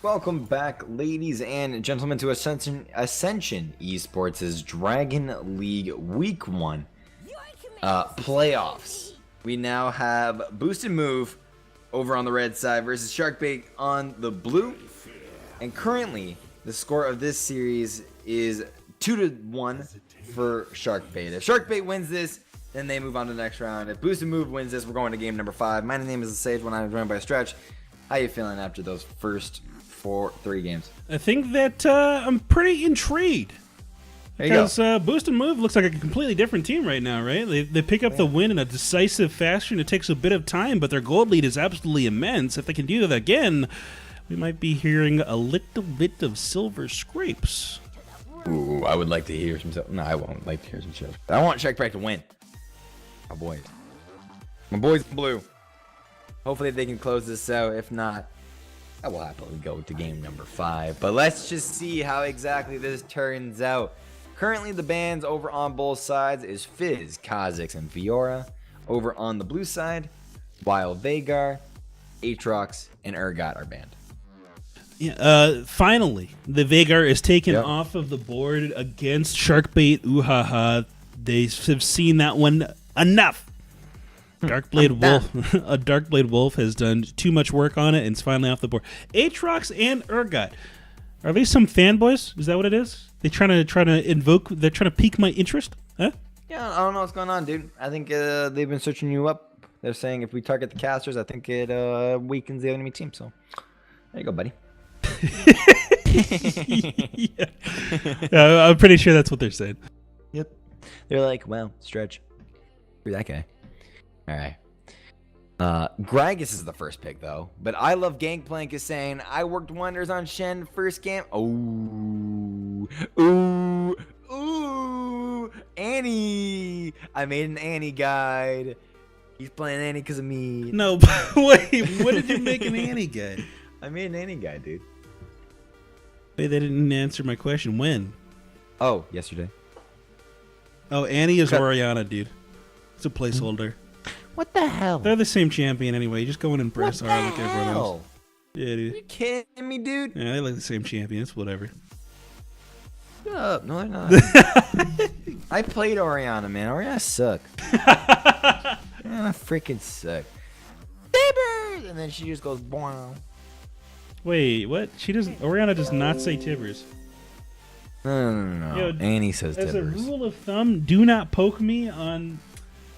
Welcome back, ladies and gentlemen, to Ascension eSports' Dragon League Week 1 playoffs. We now have Boost and Move over on the red side versus Sharkbait on the blue. And currently, the score of this series is 2-1 for Sharkbait. If Sharkbait wins this, then they move on to the next round. If Boost and Move wins this, we're going to game number 5. My name is TheSavedOne. I'm joined by Stretch. How you feeling after those first 3 games? I think that I'm pretty intrigued. Because Boost and Move looks like a completely different team right now, right? They pick up the win in a decisive fashion. It takes a bit of time, but their gold lead is absolutely immense. If they can do that again, we might be hearing a little bit of silver scrapes. Ooh, I would like to hear some stuff. No, I won't like to hear some stuff. I want Sharkbait to win. My boys. My boys in blue. Hopefully they can close this out. If not, I will happily go to game number 5. But let's just see how exactly this turns out. Currently, the bans over on both sides is Fizz, Kha'Zix, and Fiora. Over on the blue side, Wild Veigar, Aatrox, and Urgot are banned. Yeah, finally, the Veigar is taken off of the board against Sharkbait Oohaha. They have seen that one enough. Darkblade Wolf has done too much work on it and it's finally off the board. Aatrox and Urgot. Are they some fanboys? Is that what it is? They're trying to pique my interest? Huh? Yeah, I don't know what's going on, dude. I think they've been searching you up. They're saying if we target the casters, I think it weakens the enemy team. So there you go, buddy. I'm pretty sure that's what they're saying. Yep. They're like, well, Stretch. You're that guy. All right. Gragas is the first pick, though. But I Love Gangplank is saying, I worked wonders on Shen first game. Oh. Ooh. Annie. I made an Annie guide. He's playing Annie because of me. No, wait. What did you make an Annie guide? I made an Annie guide, dude. Wait, they didn't answer my question. When? Oh, yesterday. Oh, Annie is Orianna, dude. It's a placeholder. What the hell? They're the same champion anyway. You just go in and press R like everyone else. Yeah, dude. Are you kidding me, dude? Yeah, they like the same champions. Whatever. Shut up. No, they're not. I played Orianna, man. Orianna suck. Orianna freaking suck. Tibbers! And then she just goes, boing. Wait, what? She doesn't. Orianna does not say Tibbers. No. Yo, Annie says Tibbers. As a rule of thumb, do not poke me on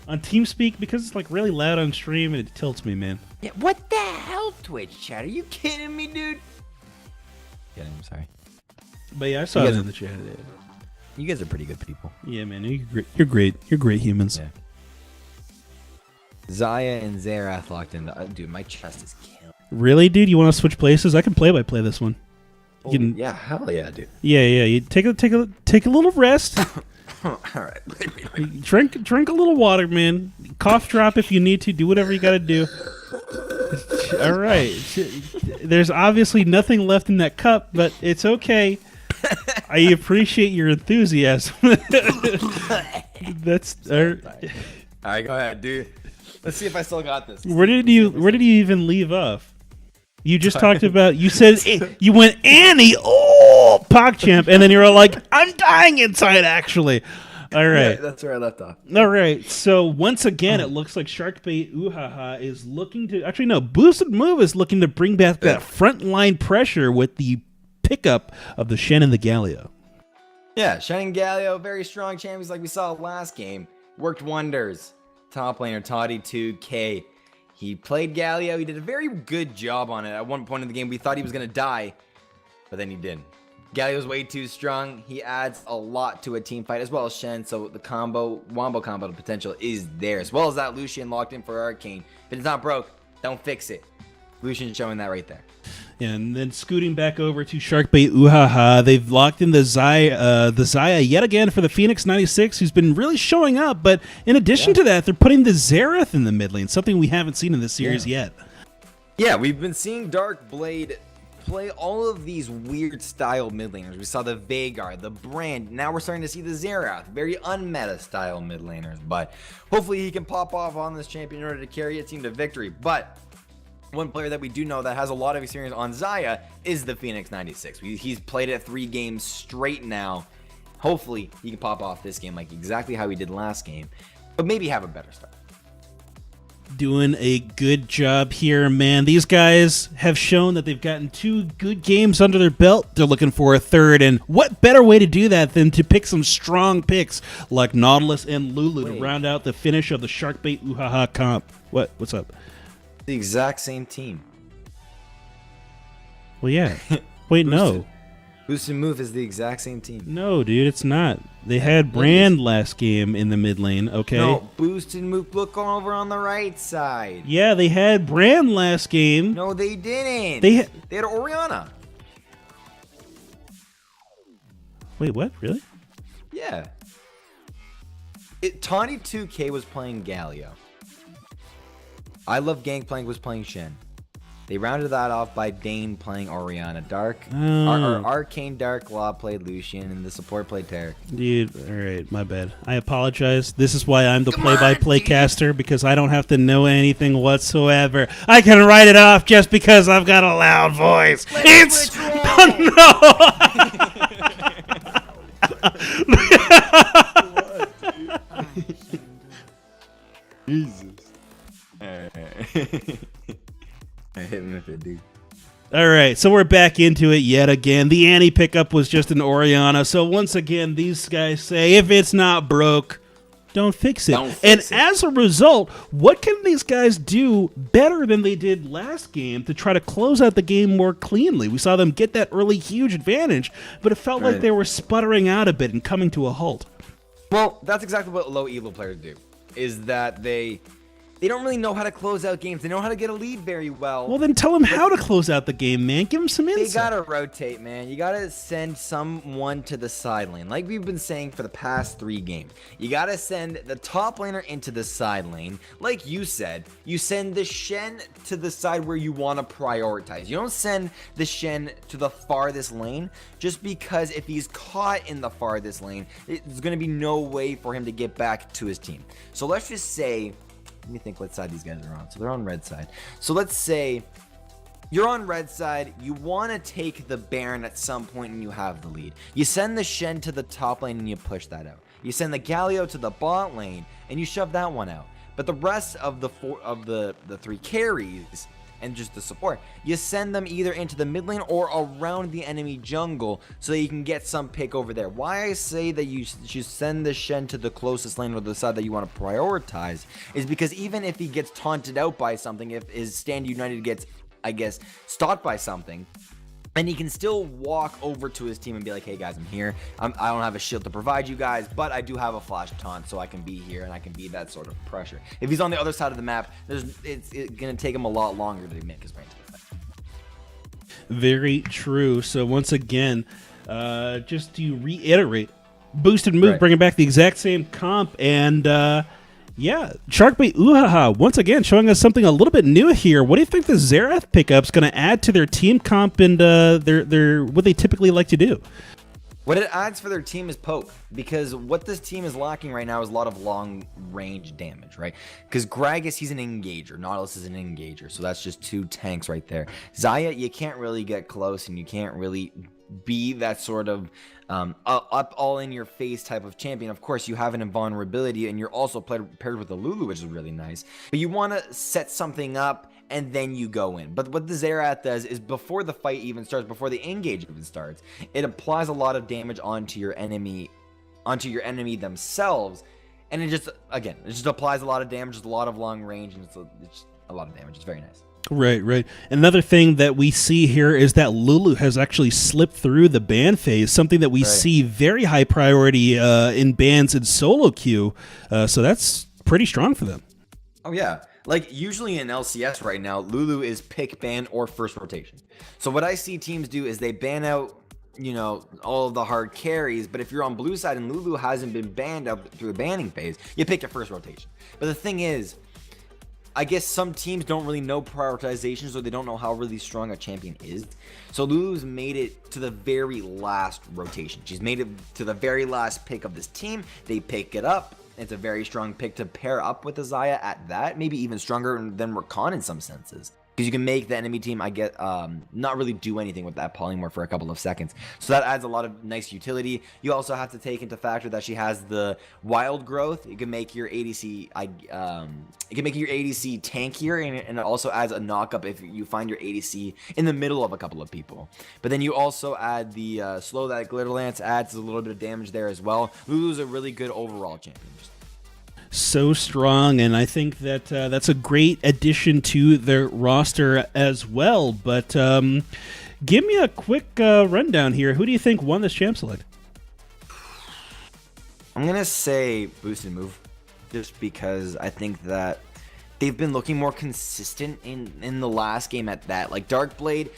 TeamSpeak because it's like really loud on stream and it tilts me, man. Yeah, what the hell, Twitch chat? Are you kidding me, dude? Yeah, I'm sorry. But yeah, I saw it in the chat. You guys are pretty good people. Yeah, man. You're great. You're great humans. Yeah. Zaya and Xerath locked in. Dude, my chest is killing. Really, dude? You want to switch places? I can play this one. You can, yeah, hell yeah, dude. Yeah. You take a little rest. All right. Drink a little water, man. Cough drop if you need to. Do whatever you got to do. All right. There's obviously nothing left in that cup, but it's okay. I appreciate your enthusiasm. That's all right, go ahead, dude. Let's see if I still got this. Where did you even leave off? You just talked about, you said, you went, Annie, oh, PogChamp, and then you were like, I'm dying inside, actually. All right. Yeah, that's where I left off. All right. So, once again, it looks like Sharkbait Oohaha is looking to, actually, no, Boost and Move is looking to bring back that frontline pressure with the pickup of the Shen and the Galio. Yeah, Shen and Galio, very strong champions like we saw last game. Worked wonders. Top laner, Toddy 2K. He played Galio. He did a very good job on it. At one point in the game, we thought he was going to die, but then he didn't. Galio's way too strong. He adds a lot to a team fight, as well as Shen, so the wombo combo potential is there, as well as that Lucian locked in for Arcane. If it's not broke, don't fix it. Lucian's showing that right there. And then scooting back over to Sharkbait Oohaha, they've locked in the Xayah yet again for the Phoenix 96, who's been really showing up. But in addition to that, they're putting the Xerath in the mid lane, something we haven't seen in this series yet. Yeah, we've been seeing Darkblade play all of these weird style mid laners. We saw the Veigar, the Brand. Now we're starting to see the Xerath, very unmeta style mid laners. But hopefully he can pop off on this champion in order to carry a team to victory. But One player that we do know that has a lot of experience on Xayah is the Phoenix 96. He's played it 3 games straight now. Hopefully, he can pop off this game like exactly how he did last game, but maybe have a better start. Doing a good job here, man. These guys have shown that they've gotten 2 good games under their belt. They're looking for a third, and what better way to do that than to pick some strong picks like Nautilus and Lulu to round out the finish of the Sharkbait Oohaha comp. What's up? The exact same team. Well, yeah. Wait, no. Boost and Move is the exact same team. No, dude, it's not. They had Brand last game in the mid lane, okay? No, Boost and Move, look over on the right side. Yeah, they had Brand last game. No, they didn't. They had Orianna. Wait, what? Really? Yeah. Tawny 2K was playing Galio. I Love Gangplank was playing Shen. They rounded that off by Dane playing Orianna. Arcane Dark Law played Lucian, and the support played Tarek. Dude, alright, my bad. I apologize. This is why I'm the play-by-play caster, because I don't have to know anything whatsoever. I can write it off just because I've got a loud voice. It's... No! Jesus. I hit him with it, dude. All right, so we're back into it yet again. The Annie pickup was just an Orianna. So once again, these guys say, if it's not broke, don't fix it. As a result, what can these guys do better than they did last game to try to close out the game more cleanly? We saw them get that early huge advantage, but it felt like they were sputtering out a bit and coming to a halt. Well, that's exactly what low elo players do, is that they don't really know how to close out games. They know how to get a lead very well. Well, then tell them how to close out the game, man. Give them some insight. They gotta rotate, man. You gotta send someone to the side lane, like we've been saying for the past 3 games. You gotta send the top laner into the side lane. Like you said, you send the Shen to the side where you want to prioritize. You don't send the Shen to the farthest lane, just because if he's caught in the farthest lane, there's gonna be no way for him to get back to his team. So let's just say, let me think what side these guys are on. So they're on red side. So let's say you're on red side. You want to take the Baron at some point and you have the lead. You send the Shen to the top lane and you push that out. You send the Galio to the bot lane and you shove that one out. But the rest of the 3 carries and just the support, you send them either into the mid lane or around the enemy jungle so that you can get some pick over there. Why I say that you should send the Shen to the closest lane or the side that you want to prioritize is because even if he gets taunted out by something, if his Stand United gets, I guess, stopped by something, and he can still walk over to his team and be like, hey guys, I'm here. I don't have a shield to provide you guys, but I do have a flash taunt, so I can be here and I can be that sort of pressure. If he's on the other side of the map, it's going to take him a lot longer to make his way into the fight. Very true. So once again, just to reiterate, Boost and Move bringing back the exact same comp, and yeah, Sharkbait Oohaha once again showing us something a little bit new here. What do you think the Xerath pickup's going to add to their team comp and their what they typically like to do? What it adds for their team is poke, because what this team is lacking right now is a lot of long range damage, right? Because Gragas, he's an engager. Nautilus is an engager, so that's just 2 tanks right there. Xayah, you can't really get close and you can't really be that sort of up all in your face type of champion. Of course, you have an invulnerability and you're also paired with a Lulu, which is really nice, but you want to set something up and then you go in. But what the Xerath does is before the fight even starts, before the engage even starts, it applies a lot of damage onto your enemy themselves, and it just applies a lot of damage, just a lot of long range, and it's just a lot of damage. It's very nice. Right. Another thing that we see here is that Lulu has actually slipped through the ban phase, something that we see very high priority in bans in solo queue. So that's pretty strong for them. Oh, yeah. Like, usually in LCS right now, Lulu is pick, ban, or first rotation. So what I see teams do is they ban out, you know, all of the hard carries, but if you're on blue side and Lulu hasn't been banned up through the banning phase, you pick your first rotation. But the thing is, I guess some teams don't really know prioritization, so they don't know how really strong a champion is. So Lulu's made it to the very last rotation. She's made it to the very last pick of this team. They pick it up. It's a very strong pick to pair up with a Xayah at that. Maybe even stronger than Rakan in some senses. Because you can make the enemy team, not really do anything with that polymorph for a couple of seconds. So that adds a lot of nice utility. You also have to take into factor that she has the wild growth. You can make your ADC, it can make your ADC tankier, and it also adds a knock-up if you find your ADC in the middle of a couple of people. But then you also add the slow that Glitter Lance adds a little bit of damage there as well. Lulu's a really good overall champion. So strong, and I think that that's a great addition to their roster as well. But give me a quick rundown here. Who do you think won this champ select? I'm gonna say Boost and Move, just because I think that they've been looking more consistent in the last game at that. Like Darkblade,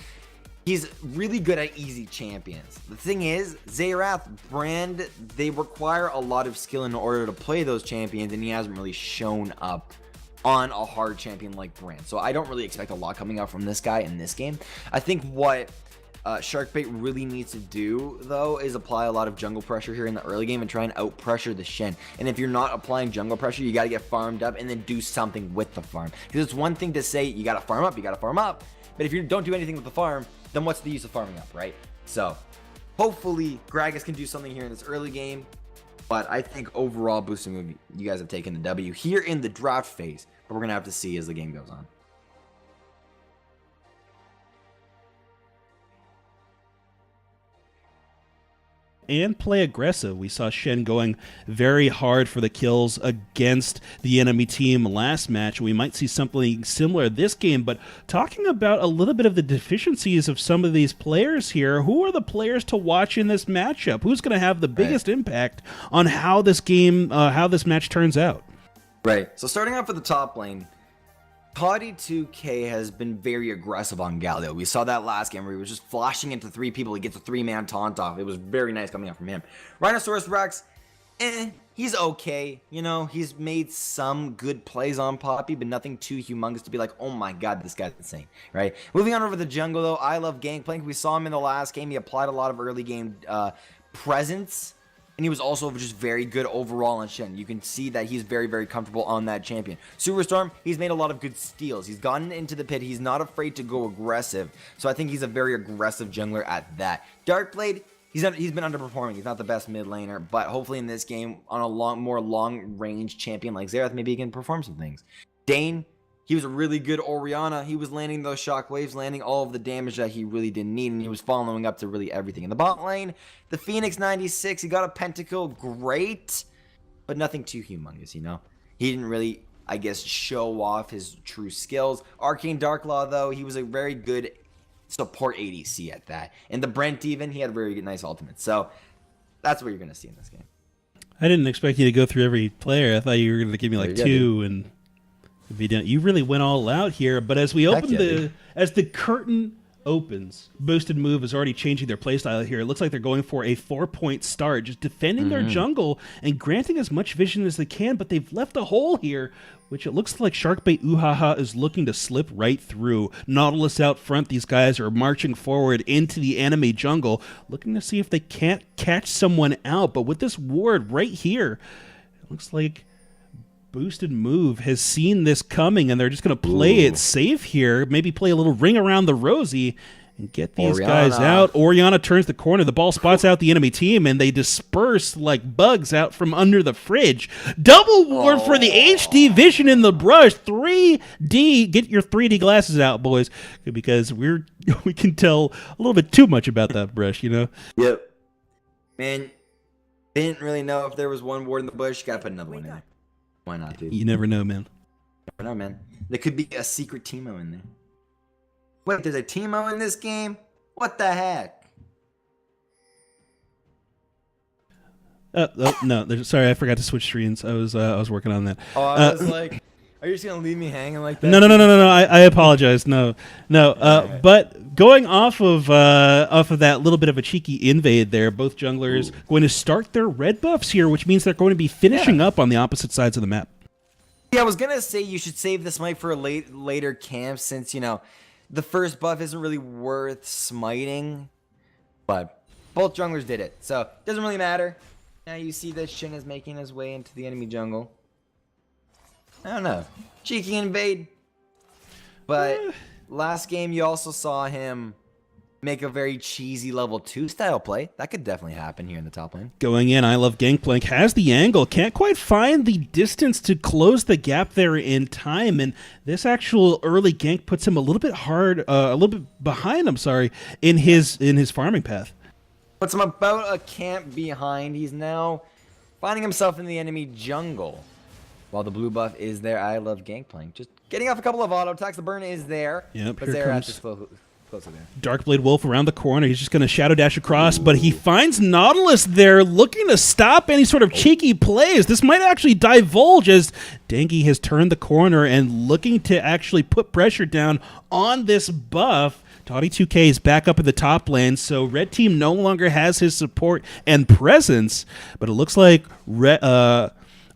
he's really good at easy champions. The thing is, Xerath, Brand, they require a lot of skill in order to play those champions, and he hasn't really shown up on a hard champion like Brand. So I don't really expect a lot coming out from this guy in this game. I think what Sharkbait really needs to do, though, is apply a lot of jungle pressure here in the early game and try and out-pressure the Shen. And if you're not applying jungle pressure, you got to get farmed up and then do something with the farm. Because it's one thing to say you got to farm up, but if you don't do anything with the farm, then what's the use of farming up, right? So hopefully Gragas can do something here in this early game, but I think overall boosting, you guys have taken the W here in the draft phase, but we're gonna have to see as the game goes on. And play aggressive. We saw Shen going very hard for the kills against the enemy team last match. We might see something similar this game, but talking about a little bit of the deficiencies of some of these players here, who are the players to watch in this matchup? Who's going to have the biggest impact on how this game, how this match turns out? Right. So starting off with the top lane, Toddy 2K has been very aggressive on Galio. We saw that last game where he was just flashing into 3 people. He gets a 3-man taunt off. It was very nice coming out from him. Rhinoceros Rex, he's okay. You know, he's made some good plays on Poppy, but nothing too humongous to be like, oh my god, this guy's insane, right? Moving on over the jungle, though, I love Gangplank. We saw him in the last game. He applied a lot of early game presence. And he was also just very good overall on Shen. You can see that he's very, very comfortable on that champion. Superstorm, he's made a lot of good steals. He's gotten into the pit. He's not afraid to go aggressive. So I think he's a very aggressive jungler at that. Darkblade, he's been underperforming. He's not the best mid laner. But hopefully in this game, on a more long-range champion like Xerath, maybe he can perform some things. Dane, he was a really good Orianna. He was landing those shockwaves, landing all of the damage that he really didn't need, and he was following up to really everything. In the bot lane, the Phoenix 96, he got a pentakill, great, but nothing too humongous, you know? He didn't really, I guess, show off his true skills. Arcane Darklaw, though, he was a very good support ADC at that. And the Brent even, he had a very nice ultimate. So that's what you're going to see in this game. I didn't expect you to go through every player. I thought you were going to give me like 2 and... If you don't, you really went all out here. But as we open as the curtain opens, Boosted Move is already changing their playstyle here. It looks like they're going for a 4-point start, just defending their jungle and granting as much vision as they can. But they've left a hole here, which it looks like Sharkbait Oohaha is looking to slip right through. Nautilus out front. These guys are marching forward into the enemy jungle, looking to see if they can't catch someone out. But with this ward right here, it looks like Boosted Move has seen this coming, and they're just going to play it safe here. Maybe play a little ring around the rosy and get these guys out. Orianna turns the corner. The ball spots out the enemy team, and they disperse like bugs out from under the fridge. Double ward for the HD vision in the brush. 3D. Get your 3D glasses out, boys, because we can tell a little bit too much about that brush, you know? Yep. Man, didn't really know if there was one ward in the bush. Got to put another one in there. Why not, dude? You never know, man. Never know, man. There could be a secret Teemo in there. Wait, there's a Teemo in this game? What the heck? No. Sorry, I forgot to switch screens. I was working on that. Oh, I was like, are you just gonna leave me hanging like that? No. I apologize. No. Right. But going off of that little bit of a cheeky invade there, both junglers going to start their red buffs here, which means they're going to be finishing up on the opposite sides of the map. Yeah, I was gonna say you should save the smite for a later camp, since you know the first buff isn't really worth smiting. But both junglers did it, so it doesn't really matter. Now you see that Shin is making his way into the enemy jungle. I don't know. Cheeky invade. But Last game, you also saw him make a very cheesy level 2 style play. That could definitely happen here in the top lane. Going in, I Love Gangplank has the angle. Can't quite find the distance to close the gap there in time. And this actual early gank puts him a little bit behind, in his farming path. Puts him about a camp behind. He's now finding himself in the enemy jungle. While the blue buff is there, I Love Gangplank. Just getting off a couple of auto attacks. The burn is there. Yep, but here they're comes just closer there. Darkblade Wolf around the corner. He's just going to shadow dash across, but he finds Nautilus there looking to stop any sort of cheeky plays. This might actually divulge as Dengi has turned the corner and looking to actually put pressure down on this buff. Toddy 2K is back up in the top lane, so Red Team no longer has his support and presence, but it looks like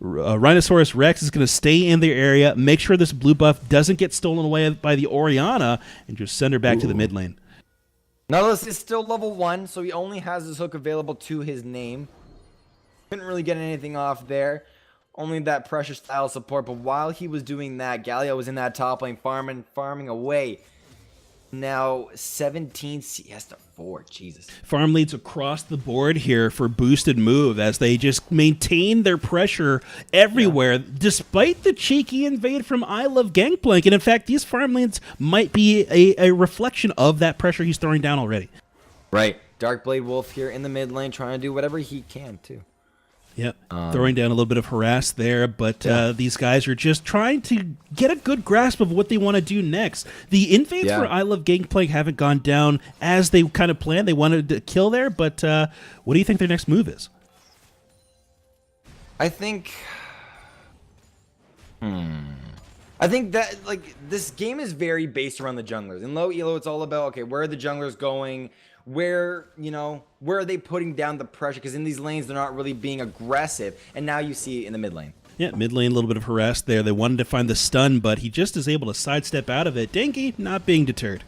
Rhinoceros Rex is going to stay in their area, make sure this blue buff doesn't get stolen away by the Orianna, and just send her back to the mid lane. Nautilus is still level 1, so he only has his hook available to his name. Couldn't really get anything off there. Only that pressure style support, but while he was doing that, Galio was in that top lane farming away. Now 17 CS to 4. Jesus. Farm leads across the board here for boosted move as they just maintain their pressure everywhere, despite the cheeky invade from I Love Gangplank. And in fact, these farm leads might be a reflection of that pressure he's throwing down already. Right. Darkblade Wolf here in the mid lane trying to do whatever he can too. Yep, throwing down a little bit of harass there, but these guys are just trying to get a good grasp of what they want to do next. The invades for I Love Gangplank haven't gone down as they kind of planned. They wanted to kill there, but what do you think their next move is? I think that this game is very based around the junglers. In low elo, it's all about, okay, where are the junglers going? Where are they putting down the pressure? Because in these lanes, they're not really being aggressive. And now you see it in the mid lane. Yeah, mid lane, a little bit of harass there. They wanted to find the stun, but he just is able to sidestep out of it. Dengi not being deterred.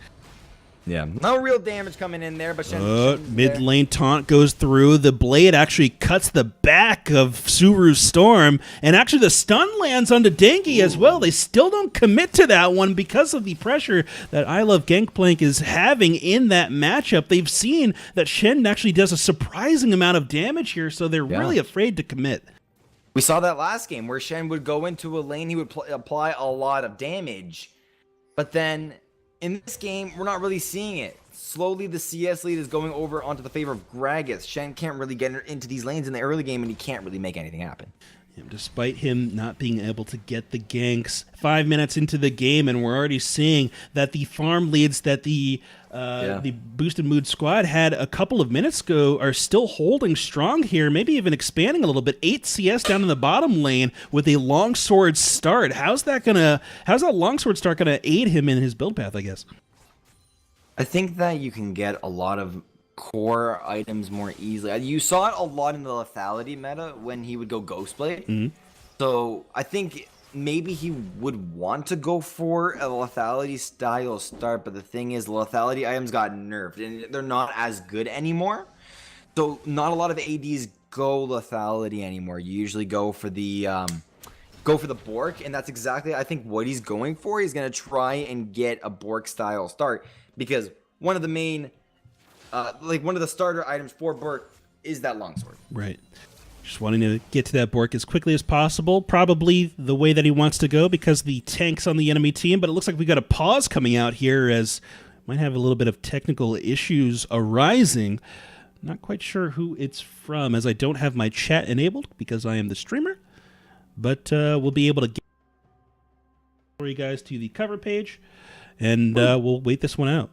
Yeah, no real damage coming in there, but mid lane taunt goes through. The blade actually cuts the back of Suru's Storm, and actually the stun lands onto Dengi as well. They still don't commit to that one because of the pressure that I Love Gangplank is having in that matchup. They've seen that Shen actually does a surprising amount of damage here, so they're really afraid to commit. We saw that last game where Shen would go into a lane, he would apply a lot of damage, but then in this game, we're not really seeing it. Slowly, the CS lead is going over onto the favor of Gragas. Shen can't really get into these lanes in the early game, and he can't really make anything happen. Yeah, despite him not being able to get the ganks 5 minutes into the game, and we're already seeing that the farm leads that the Boosted Mood squad had a couple of minutes ago are still holding strong here, maybe even expanding a little bit. 8 CS down in the bottom lane with a longsword start. How's that longsword start gonna aid him in his build path, I guess? I think that you can get a lot of core items more easily. You saw it a lot in the lethality meta when he would go Ghostblade. So I think maybe he would want to go for a lethality style start, but the thing is, lethality items got nerfed and they're not as good anymore. So not a lot of ADs go lethality anymore. You usually go for the Bork, and that's exactly I think what he's going for. He's gonna try and get a Bork style start because one of the main one of the starter items for Bork is that longsword. Right. Just wanting to get to that Bork as quickly as possible. Probably the way that he wants to go because the tank's on the enemy team, but it looks like we got a pause coming out here as might have a little bit of technical issues arising. Not quite sure who it's from as I don't have my chat enabled because I am the streamer, but we'll be able to get for you guys to the cover page, and we'll wait this one out.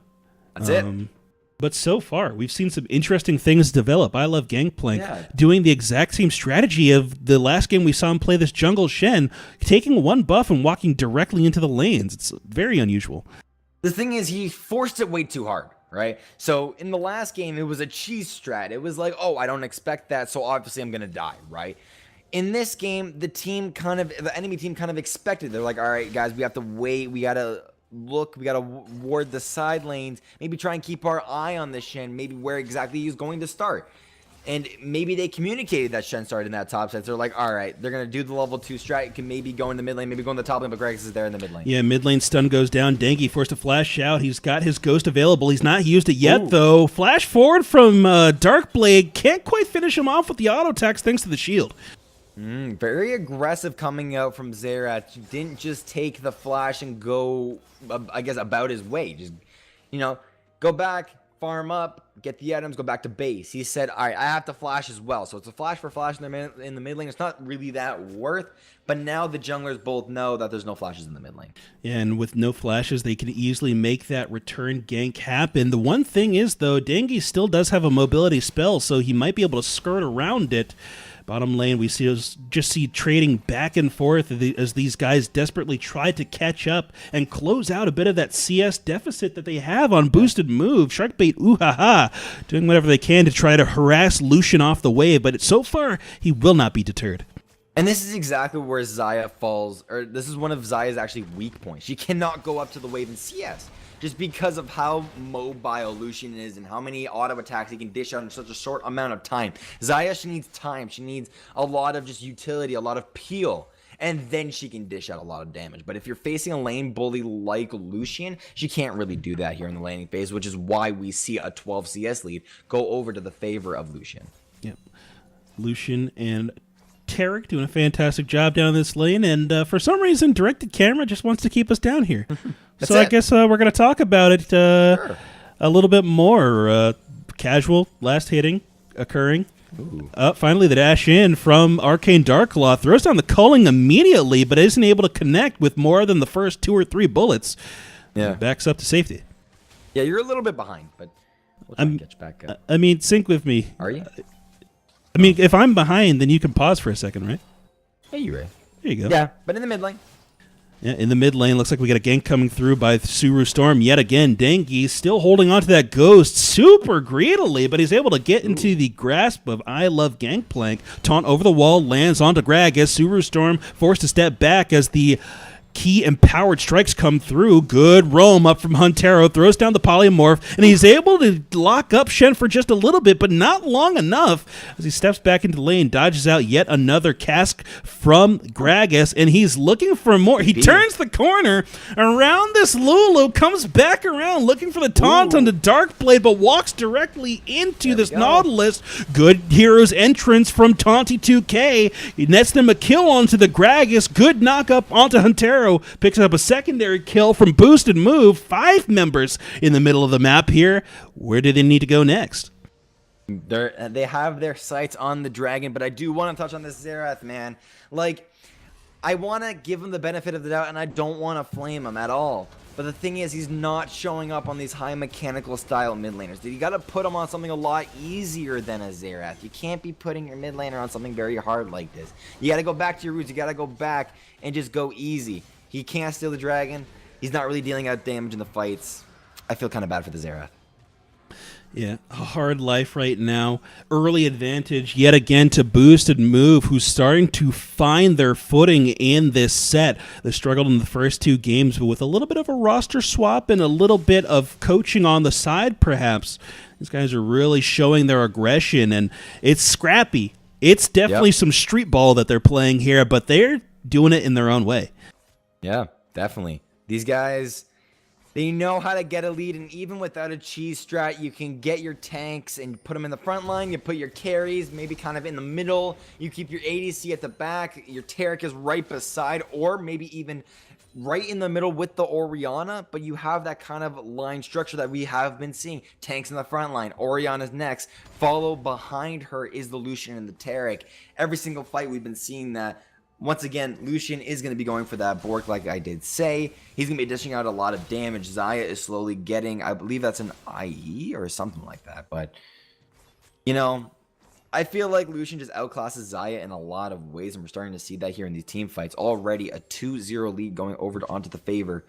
That's it. But so far, we've seen some interesting things develop. I Love Gangplank doing the exact same strategy of the last game we saw him play this jungle Shen, taking one buff and walking directly into the lanes. It's very unusual. The thing is, he forced it way too hard, right? So in the last game, it was a cheese strat. It was like, oh, I don't expect that, so obviously I'm going to die, right? In this game, the enemy team kind of expected. They're like, all right, guys, we have to wait. We got to look, we gotta ward the side lanes, maybe try and keep our eye on the Shen, maybe where exactly he's going to start. And maybe they communicated that Shen started in that top set. So they're like, all right, they're going to do the level 2 strat. You can maybe go in the mid lane, maybe go in the top lane, but Gragas is there in the mid lane. Yeah, mid lane stun goes down. Dengi forced to flash out. He's got his ghost available. He's not used it yet, though. Flash forward from Darkblade. Can't quite finish him off with the auto attacks thanks to the shield. Very aggressive coming out from Xerath. Didn't just take the flash and go, I guess, about his way. Just, go back, farm up, get the items, go back to base. He said, all right, I have to flash as well. So it's a flash for flash in the mid lane. It's not really that worth, but now the junglers both know that there's no flashes in the mid lane. Yeah, and with no flashes, they can easily make that return gank happen. The one thing is, though, Dengi still does have a mobility spell, so he might be able to skirt around it. Bottom lane, we just see trading back and forth as these guys desperately try to catch up and close out a bit of that CS deficit that they have on boosted move. Sharkbait Oohaha doing whatever they can to try to harass Lucian off the wave, but so far, he will not be deterred. And this is exactly where Xayah falls, or this is one of Xayah's actually weak points. She cannot go up to the wave in CS. Just because of how mobile Lucian is and how many auto attacks he can dish out in such a short amount of time. Xayah, she needs time. She needs a lot of just utility, a lot of peel. And then she can dish out a lot of damage. But if you're facing a lane bully like Lucian, she can't really do that here in the laning phase, which is why we see a 12 CS lead go over to the favor of Lucian. Yep. Lucian and Tarek doing a fantastic job down this lane, and for some reason, Directed Camera just wants to keep us down here. So I guess we're going to talk about it Sure. a little bit more. Casual, last hitting, occurring. Finally, the dash in from Arcane Darklaw throws down the culling immediately, but isn't able to connect with more than the first 2 or 3 bullets. Yeah. Backs up to safety. Yeah, you're a little bit behind, but we'll try to get you back up. I mean, sync with me. Are you? I mean, if I'm behind, then you can pause for a second, right? Hey, you're right. There you go. Yeah, but in the mid lane. Yeah, in the mid lane, looks like we got a gank coming through by Suru Storm yet again. Dengi still holding on to that ghost super greedily, but he's able to get into the grasp of I Love Gangplank. Taunt over the wall, lands onto Grag as Suru Storm forced to step back as the key empowered strikes come through. Good roam up from Huntero, throws down the polymorph, and he's able to lock up Shen for just a little bit, but not long enough as he steps back into the lane, dodges out yet another cask from Gragas, and he's looking for more. He turns the corner around this Lulu, comes back around looking for the taunt on the Darkblade, but walks directly into this Nautilus. Good hero's entrance from Taunty2K. He nets them a kill onto the Gragas. Good knock up onto Huntero. Picks up a secondary kill from boosted move. 5 members in the middle of the map here. Where do they need to go next? They have their sights on the dragon, but I do want to touch on this Xerath, man. Like, I want to give him the benefit of the doubt, and I don't want to flame him at all. But the thing is, he's not showing up on these high mechanical style mid laners. You got to put him on something a lot easier than a Xerath. You can't be putting your mid laner on something very hard like this. You got to go back to your roots. You got to go back and just go easy. He can't steal the dragon. He's not really dealing out damage in the fights. I feel kind of bad for the Xerath. Yeah, a hard life right now. Early advantage yet again to Boosted Move, who's starting to find their footing in this set. They struggled in the first 2 games, but with a little bit of a roster swap and a little bit of coaching on the side, perhaps, these guys are really showing their aggression, and it's scrappy. It's definitely some street ball that they're playing here, but they're doing it in their own way. Yeah, definitely. These guys, they know how to get a lead, and even without a cheese strat, you can get your tanks and put them in the front line. You put your carries maybe kind of in the middle. You keep your ADC at the back. Your Tarek is right beside, or maybe even right in the middle with the Orianna, but you have that kind of line structure that we have been seeing. Tanks in the front line, Orianna's next. Follow behind her is the Lucian and the Tarek. Every single fight we've been seeing that. Once again, Lucian is going to be going for that Bork, like I did say. He's going to be dishing out a lot of damage. Xayah is slowly getting, I believe that's an IE or something like that. But, I feel like Lucian just outclasses Xayah in a lot of ways, and we're starting to see that here in these team fights. Already a 2-0 lead going over onto the favor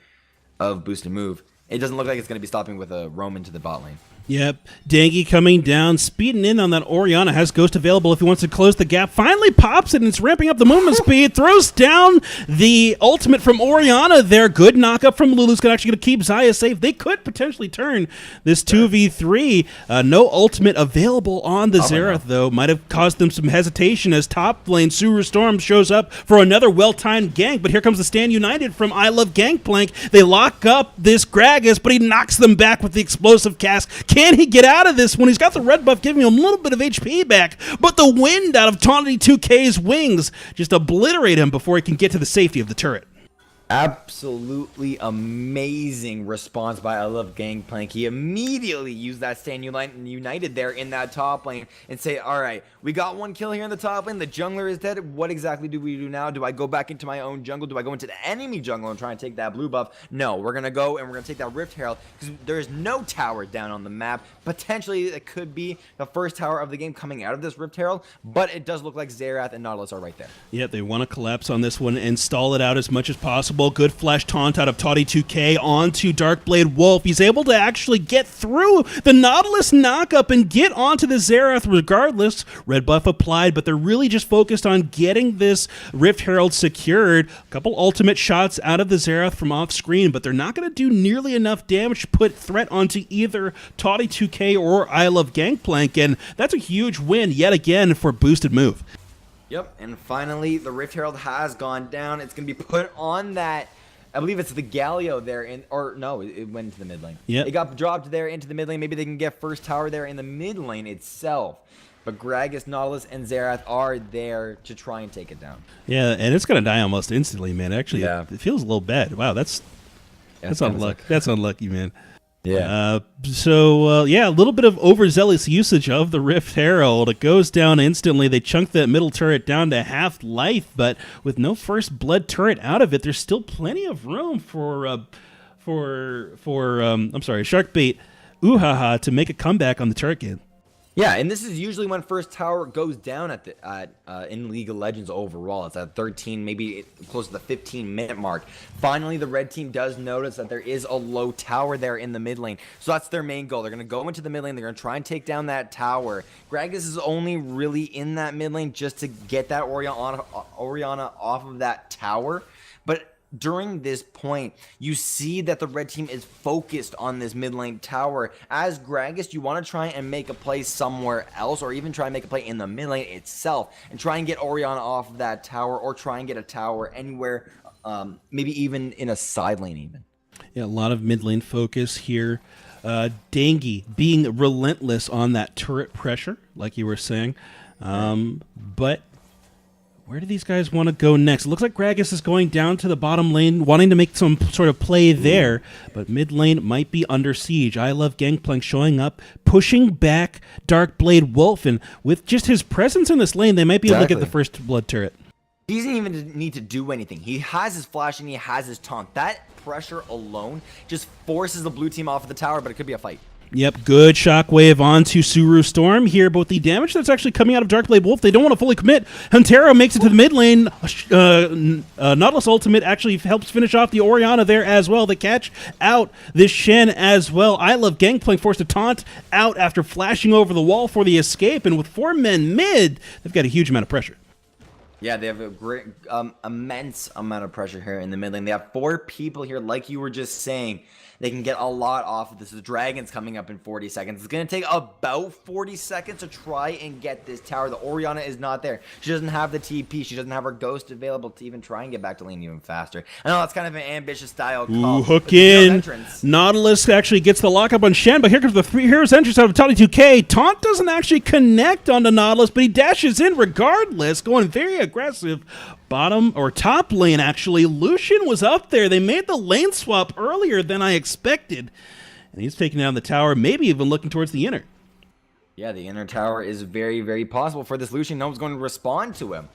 of Boosted Move. it doesn't look like it's going to be stopping with a Roman to the bot lane. Yep. Dangy coming down, speeding in on that Orianna. Has Ghost available if he wants to close the gap. Finally pops it, and it's ramping up the movement speed. Throws down the ultimate from Orianna there. Good knockup from Lulu's actually going to keep Xayah safe. They could potentially turn this 2v3. No ultimate available on the Xerath, though. Might have caused them some hesitation as top lane Suru Storm shows up for another well-timed gank. But here comes the Stand United from I Love Gangplank. They lock up this Gragas, but he knocks them back with the explosive cast. Can he get out of this when he's got the red buff giving him a little bit of HP back? But the wind out of Taunty 2K's wings just obliterate him before he can get to the safety of the turret. Absolutely amazing response by I Love Gangplank. He immediately used that Stand United there in that top lane and say, all right, we got one kill here in the top lane. The jungler is dead. What exactly do we do now? Do I go back into my own jungle? Do I go into the enemy jungle and try and take that blue buff? No, we're going to go and we're going to take that Rift Herald because there's no tower down on the map. Potentially, it could be the first tower of the game coming out of this Rift Herald, but it does look like Xerath and Nautilus are right there. Yeah, they want to collapse on this one and stall it out as much as possible. Good flash taunt out of Toddy 2K onto Darkblade Wolf. He's able to actually get through the Nautilus knockup and get onto the Xerath regardless. Red buff applied, but they're really just focused on getting this Rift Herald secured. A couple ultimate shots out of the Xerath from off screen, but they're not going to do nearly enough damage to put threat onto either Toddy 2K or I Love Gangplank, and that's a huge win yet again for Boosted Move. Yep, and finally, the Rift Herald has gone down. It's going to be put on that, I believe it's the Galio there, or no, it went into the mid lane. Yep. It got dropped there into the mid lane. Maybe they can get first tower there in the mid lane itself. But Gragas, Nautilus, and Xerath are there to try and take it down. Yeah, and it's going to die almost instantly, man. Actually, yeah. It feels a little bad. Wow, that's unlucky. That's unlucky, man. Yeah. Yeah, a little bit of overzealous usage of the Rift Herald. It goes down instantly. They chunk that middle turret down to half life, but with no first blood turret out of it, there's still plenty of room for Sharkbait Oohaha to make a comeback on the turret game. Yeah, and this is usually when first tower goes down in League of Legends overall. It's at 13, maybe close to the 15-minute mark. Finally, the red team does notice that there is a low tower there in the mid lane. So that's their main goal. They're going to go into the mid lane. They're going to try and take down that tower. Gragas is only really in that mid lane just to get that Orianna off of that tower. But during this point, you see that the red team is focused on this mid lane tower. As Gragas, you want to try and make a play somewhere else, or even try and make a play in the mid lane itself, and try and get Orianna off of that tower, or try and get a tower anywhere, maybe even in a side lane even. Yeah, a lot of mid lane focus here. Dangy being relentless on that turret pressure, like you were saying. But where do these guys want to go next? It looks like Gragas is going down to the bottom lane, wanting to make some sort of play there, but mid lane might be under siege. I Love Gangplank showing up, pushing back Darkblade Wolf, and with just his presence in this lane, they might be able to get the first blood turret. He doesn't even need to do anything. He has his flash and he has his taunt. That pressure alone just forces the blue team off of the tower, but it could be a fight. Yep, good shockwave onto Suru Storm here, but with the damage that's actually coming out of Darkblade Wolf, they don't want to fully commit. Huntero makes it to the mid lane. Nautilus ultimate actually helps finish off the Orianna there as well. They catch out this Shen as well. I Love Gangplank forced to taunt out after flashing over the wall for the escape, and with 4 men mid, they've got a huge amount of pressure. Yeah, they have a great, immense amount of pressure here in the mid lane. They have 4 people here, like you were just saying. They can get a lot off of this. The dragon's coming up in 40 seconds. It's going to take about 40 seconds to try and get this tower. The Orianna is not there. She doesn't have the TP. She doesn't have her ghost available to even try and get back to lane even faster. I know that's kind of an ambitious style call. Ooh, hook in. Nautilus actually gets the lockup on Shen, but here comes the 3 heroes entrance out of Toddy 2K. Taunt doesn't actually connect onto Nautilus, but he dashes in regardless, going very aggressive. Bottom or top lane, actually. Lucian was up there. They made the lane swap earlier than I expected. And he's taking down the tower, maybe even looking towards the inner. Yeah, the inner tower is very, very possible for this Lucian. No one's going to respond to him.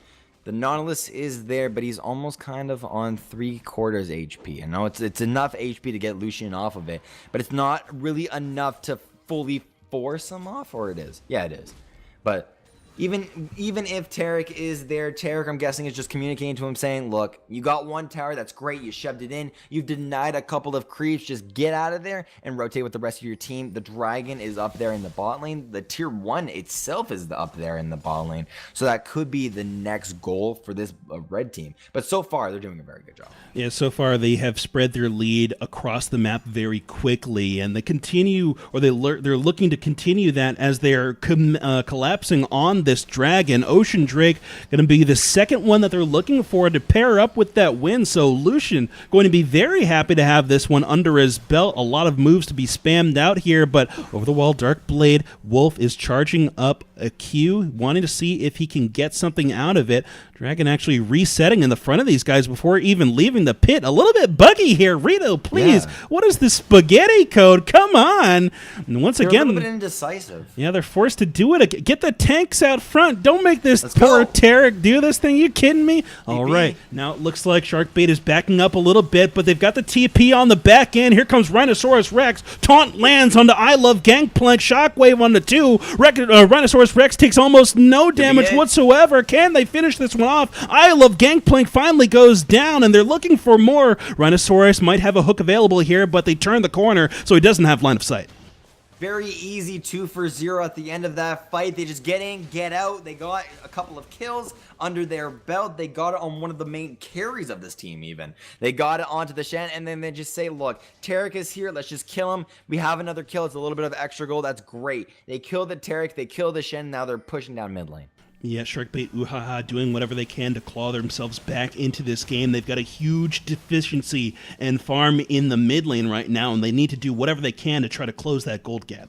The Nautilus is there, but he's almost kind of on 3/4 HP. I know it's enough HP to get Lucian off of it, but it's not really enough to fully force him off, or it is? Yeah, it is. But Even if Tarek is there, Tarek, I'm guessing, is just communicating to him saying, look, you got one tower, that's great, you shoved it in, you've denied a couple of creeps, just get out of there and rotate with the rest of your team. The Dragon is up there in the bot lane. The tier 1 itself is up there in the bot lane. So that could be the next goal for this red team. But so far, they're doing a very good job. Yeah, so far they have spread their lead across the map very quickly, and they continue, or they're looking to continue that as they are collapsing on this Dragon. Ocean Drake going to be the second one that they're looking for to pair up with that win. So Lucian going to be very happy to have this one under his belt. A lot of moves to be spammed out here, but over the wall, Darkblade Wolf is charging up a Q, wanting to see if he can get something out of it. Dragon actually resetting in the front of these guys before even leaving the pit. A little bit buggy here. Rito, please. Yeah. What is the spaghetti code? Come on. And once again, a little bit indecisive. Yeah, they're forced to do it. Get the tanks out front. Don't make this poor Tarek do this thing. You kidding me? All right. Now it looks like Sharkbait is backing up a little bit, but they've got the TP on the back end. Here comes Rhinoceros Rex. Taunt lands onto I Love Gangplank. Shockwave on the 2. Rhinoceros Rex takes almost no damage whatsoever. Can they finish this one off? I Love Gangplank finally goes down, and they're looking for more. Rhinoceros might have a hook available here, but they turn the corner, so he doesn't have line of sight. Very easy 2 for 0 at the end of that fight. They just get in, get out. They got a couple of kills under their belt. They got it on one of the main carries of this team even. They got it onto the Shen, and then they just say, look, Tarek is here. Let's just kill him. We have another kill. It's a little bit of extra gold. That's great. They kill the Tarek. They kill the Shen. Now they're pushing down mid lane. Yeah, Sharkbait Oohaha doing whatever they can to claw themselves back into this game. They've got a huge deficiency and farm in the mid lane right now, and they need to do whatever they can to try to close that gold gap.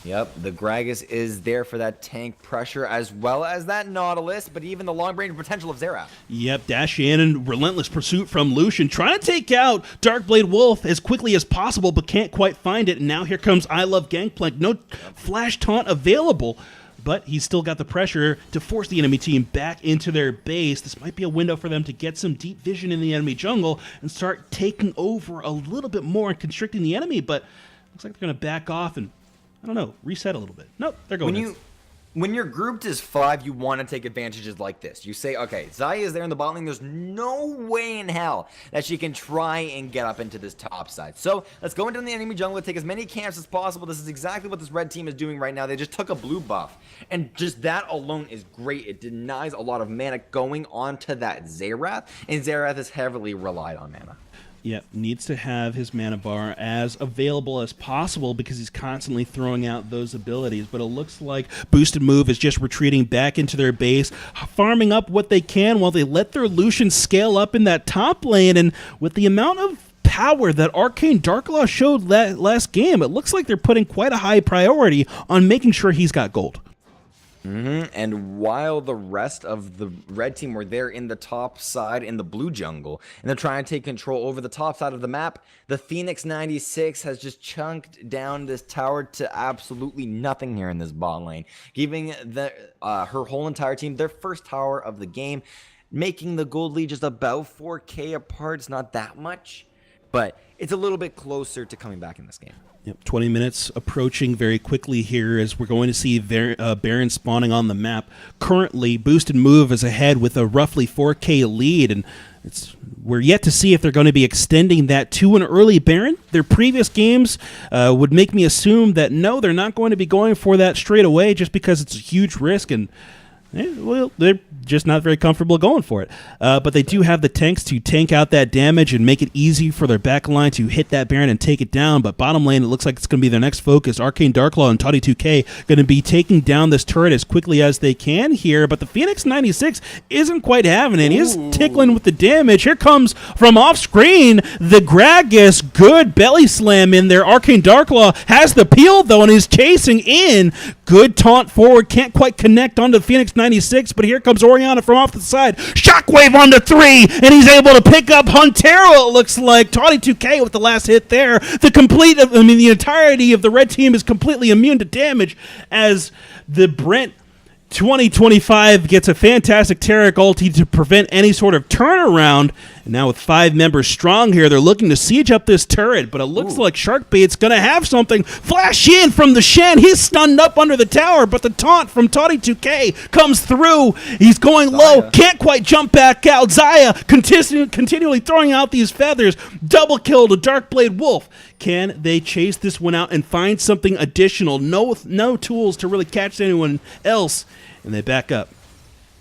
Yep, the Gragas is there for that tank pressure as well as that Nautilus, but even the long-range potential of Xerath. Yep, dash in and relentless pursuit from Lucian, trying to take out Darkblade Wolf as quickly as possible, but can't quite find it. And now here comes I Love Gangplank. No flash taunt available, but he's still got the pressure to force the enemy team back into their base. This might be a window for them to get some deep vision in the enemy jungle and start taking over a little bit more and constricting the enemy, but looks like they're going to back off and, I don't know, reset a little bit. Nope, they're going in. When you're grouped as 5, you want to take advantages like this. You say, okay, Xayah is there in the bot lane. There's no way in hell that she can try and get up into this top side. So let's go into the enemy jungle and take as many camps as possible. This is exactly what this red team is doing right now. They just took a blue buff. And just that alone is great. It denies a lot of mana going onto that Xerath. And Xerath is heavily relied on mana. Yep, needs to have his mana bar as available as possible because he's constantly throwing out those abilities. But it looks like Boosted Move is just retreating back into their base, farming up what they can while they let their Lucian scale up in that top lane. And with the amount of power that Arcane Darklaw showed last game, it looks like they're putting quite a high priority on making sure he's got gold. And while the rest of the red team were there in the top side in the blue jungle, and they're trying to take control over the top side of the map, the Phoenix 96 has just chunked down this tower to absolutely nothing here in this bot lane, giving her whole entire team their first tower of the game, making the gold lead just about 4K apart. It's not that much, but it's a little bit closer to coming back in this game. Yep, 20 minutes approaching very quickly here as we're going to see Baron spawning on the map. Currently, Boosted Move is ahead with a roughly 4K lead, and we're yet to see if they're going to be extending that to an early Baron. Their previous games would make me assume that no, they're not going to be going for that straight away just because it's a huge risk, and well, they're just not very comfortable going for it. But they do have the tanks to tank out that damage and make it easy for their backline to hit that Baron and take it down. But bottom lane, it looks like it's going to be their next focus. Arcane Darklaw and Toddy2K going to be taking down this turret as quickly as they can here. But the Phoenix 96 isn't quite having it. He's tickling with the damage. Here comes from off screen the Gragas. Good belly slam in there. Arcane Darklaw has the peel though and is chasing in. Good taunt forward. Can't quite connect onto the Phoenix 96, but here comes Orianna from off the side. Shockwave on the 3, and he's able to pick up Huntero, it looks like. Toddy2K with the last hit there. The entirety of the red team is completely immune to damage as the Brent 2025 gets a fantastic Tarek ulti to prevent any sort of turnaround, And now with 5 members strong here, they're looking to siege up this turret, but it looks like Sharkbait's going to have something flash in from the Shen. He's stunned up under the tower, but the taunt from Toddy2K comes through. He's going low, can't quite jump back out. Xayah continually throwing out these feathers. Double kill to Darkblade Wolf. Can they chase this one out and find something additional? No tools to really catch anyone else, and they back up.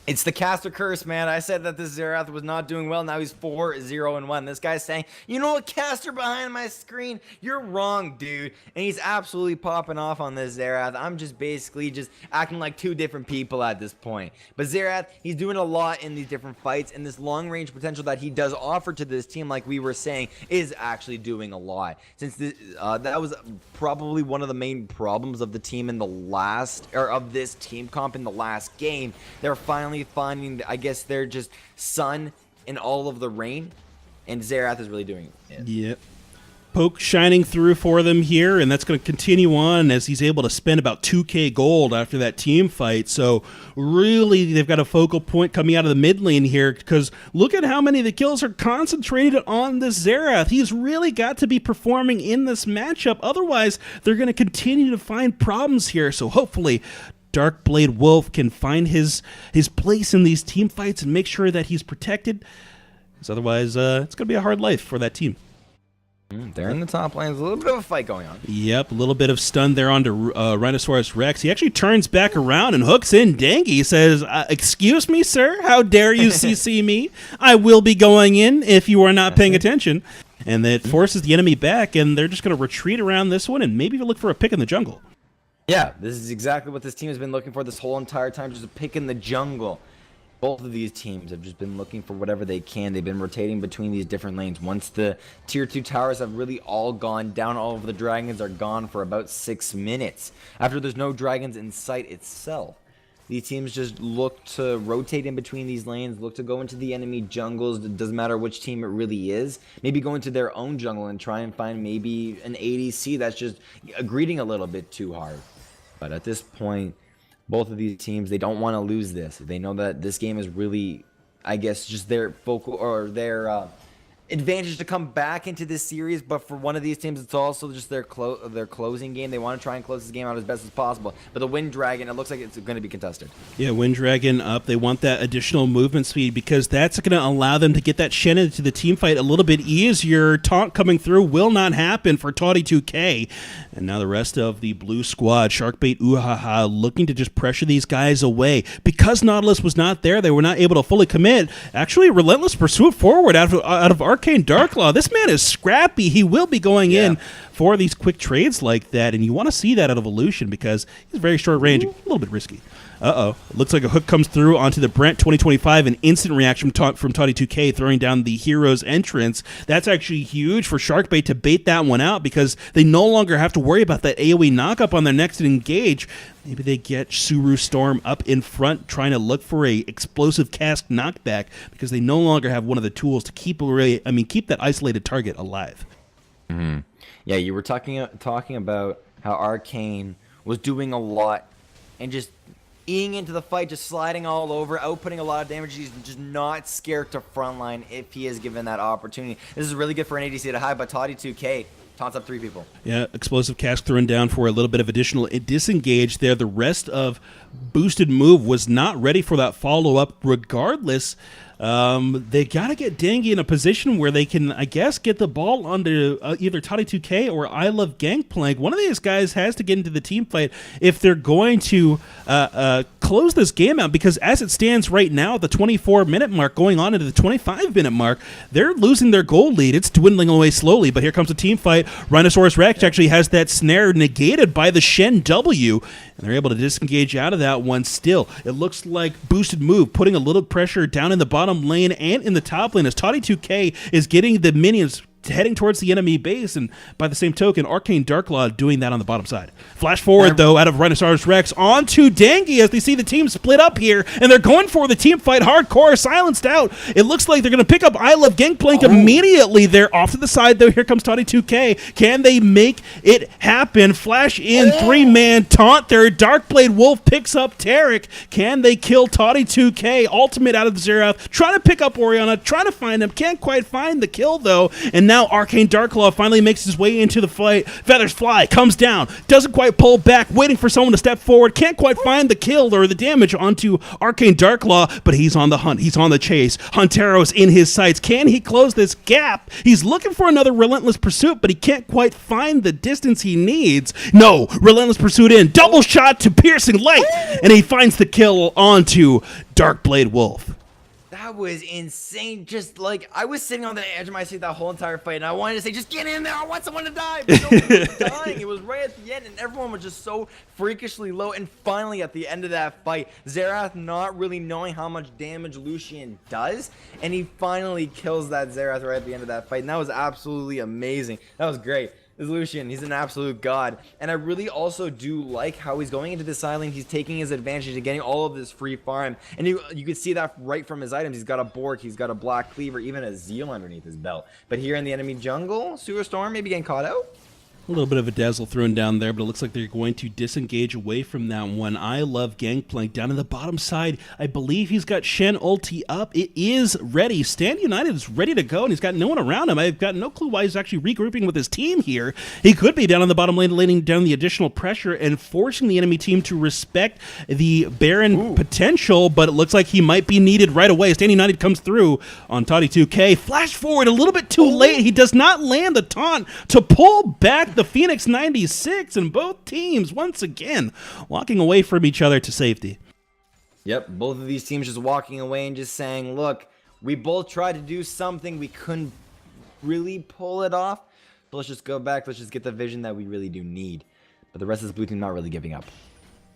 It's the caster curse, man. I said that this Xerath was not doing well. Now he's 4-0-1. This guy's saying, you know what, caster behind my screen? You're wrong, dude. And he's absolutely popping off on this Xerath. I'm just basically just acting like 2 different people at this point. But Xerath, he's doing a lot in these different fights, and this long-range potential that he does offer to this team, like we were saying, is actually doing a lot. Since this, that was probably one of the main problems of the team in the last, or of this team comp in the last game. They're finally finding, I guess, they're just sun in all of the rain, and Xerath is really doing it. Yep. Poke shining through for them here, and that's going to continue on as he's able to spend about 2k gold after that team fight. So really, they've got a focal point coming out of the mid lane here, because look at how many of the kills are concentrated on this Xerath. He's really got to be performing in this matchup. Otherwise, they're going to continue to find problems here. So hopefully, Darkblade Wolf can find his place in these team fights and make sure that he's protected. Because otherwise, it's going to be a hard life for that team. They're in the top lane. There's a little bit of a fight going on. Yep, a little bit of stun there onto Rhinoceros Rex. He actually turns back around and hooks in Dengi. He says, excuse me, sir? How dare you CC me? I will be going in if you are not paying attention. And that forces the enemy back, and they're just going to retreat around this one and maybe look for a pick in the jungle. Yeah, this is exactly what this team has been looking for this whole entire time, just a pick in the jungle. Both of these teams have just been looking for whatever they can. They've been rotating between these different lanes. Once the tier 2 towers have really all gone down, all of the dragons are gone for about 6 minutes. After there's no dragons in sight itself, these teams just look to rotate in between these lanes, look to go into the enemy jungles. It doesn't matter which team it really is. Maybe go into their own jungle and try and find maybe an ADC that's just greeting a little bit too hard. But at this point, both of these teams, they don't want to lose this. They know that this game is really, I guess, just their focal or their advantage to come back into this series. But for one of these teams, it's also just their closing game. They want to try and close this game out as best as possible. But the Wind Dragon, it looks like it's going to be contested. Yeah, Wind Dragon up. They want that additional movement speed because that's going to allow them to get that Shen into the team fight a little bit easier. Taunt coming through will not happen for Toddy2K. And now the rest of the blue squad, Sharkbait Oohaha, looking to just pressure these guys away. Because Nautilus was not there, they were not able to fully commit. Actually, relentless pursuit forward out of Arcane Darklaw. This man is scrappy. He will be going in for these quick trades like that, and you want to see that out of Evolution because he's very short range, a little bit risky. Uh-oh. Looks like a hook comes through onto the Brent 2025, an instant reaction from Toddy2K throwing down the hero's entrance. That's actually huge for Sharkbait to bait that one out because they no longer have to worry about that AoE knock-up on their next engage. Maybe they get Suru Storm up in front trying to look for a explosive cask knockback because they no longer have one of the tools to keep that isolated target alive. Mm-hmm. Yeah, you were talking about how Arcane was doing a lot and just eating into the fight, just sliding all over, outputting a lot of damage. He's just not scared to frontline if he is given that opportunity. This is really good for an ADC to hide, but Toddy2K taunts up 3 people. Yeah, explosive cask thrown down for a little bit of additional disengage there. The rest of boosted move was not ready for that follow-up regardless. They got to get Dengi in a position where they can, I guess, get the ball onto either Toddy2K or I Love Gangplank. One of these guys has to get into the team fight if they're going to close this game out, because as it stands right now, the 24-minute mark going on into the 25-minute mark, they're losing their goal lead. It's dwindling away slowly, but here comes a team fight. Rhinoceros Rex actually has that snare negated by the Shen W, and they're able to disengage out of that one still. It looks like boosted move, putting a little pressure down in the bottom lane and in the top lane as Toddy2K is getting the minions heading towards the enemy base, and by the same token, Arcane Darklaw doing that on the bottom side. Flash forward, though, out of Rhinoceros Rex onto Dangy as they see the team split up here, and they're going for the team fight hardcore, silenced out. It looks like they're going to pick up I Love Gangplank immediately. They're off to the side, though. Here comes Toddy2K. Can they make it happen? Flash in, three-man taunt there. Darkblade Wolf picks up Tarek. Can they kill Toddy2K? Ultimate out of the Xerath, trying to pick up Orianna, trying to find him. Can't quite find the kill, though, and now Arcane Darklaw finally makes his way into the fight. Feathers Fly comes down, doesn't quite pull back, waiting for someone to step forward. Can't quite find the kill or the damage onto Arcane Darklaw, but he's on the hunt. He's on the chase. Huntero's in his sights. Can he close this gap? He's looking for another Relentless Pursuit, but he can't quite find the distance he needs. No, Relentless Pursuit in. Double shot to Piercing Light, and he finds the kill onto Darkblade Wolf. That was insane. Just like, I was sitting on the edge of my seat that whole entire fight, and I wanted to say, just get in there. I want someone to die. But nobody was dying. It was right at the end, and everyone was just so freakishly low. And finally, at the end of that fight, Xerath not really knowing how much damage Lucian does, and he finally kills that Xerath right at the end of that fight. And that was absolutely amazing. That was great. Is Lucian. He's an absolute god. And I really also do like how he's going into this island. He's taking his advantage and getting all of this free farm. And you can see that right from his items. He's got a Bork, he's got a Black Cleaver, even a Zeal underneath his belt. But here in the enemy jungle, Sewer Storm maybe getting caught out. A little bit of a dazzle thrown down there, but it looks like they're going to disengage away from that one. I Love Gangplank down in the bottom side. I believe he's got Shen ulti up. It is ready. Stand United is ready to go, and he's got no one around him. I've got no clue why he's actually regrouping with his team here. He could be down on the bottom lane, laying down the additional pressure and forcing the enemy team to respect the Baron potential, but it looks like he might be needed right away. Stand United comes through on Toddy2K. Flash forward a little bit too late. He does not land the taunt to pull back the Phoenix 96, and both teams once again walking away from each other to safety. Yep, both of these teams just walking away and just saying, look, we both tried to do something, we couldn't really pull it off, but let's just go back, let's just get the vision that we really do need. But the rest of this blue team not really giving up.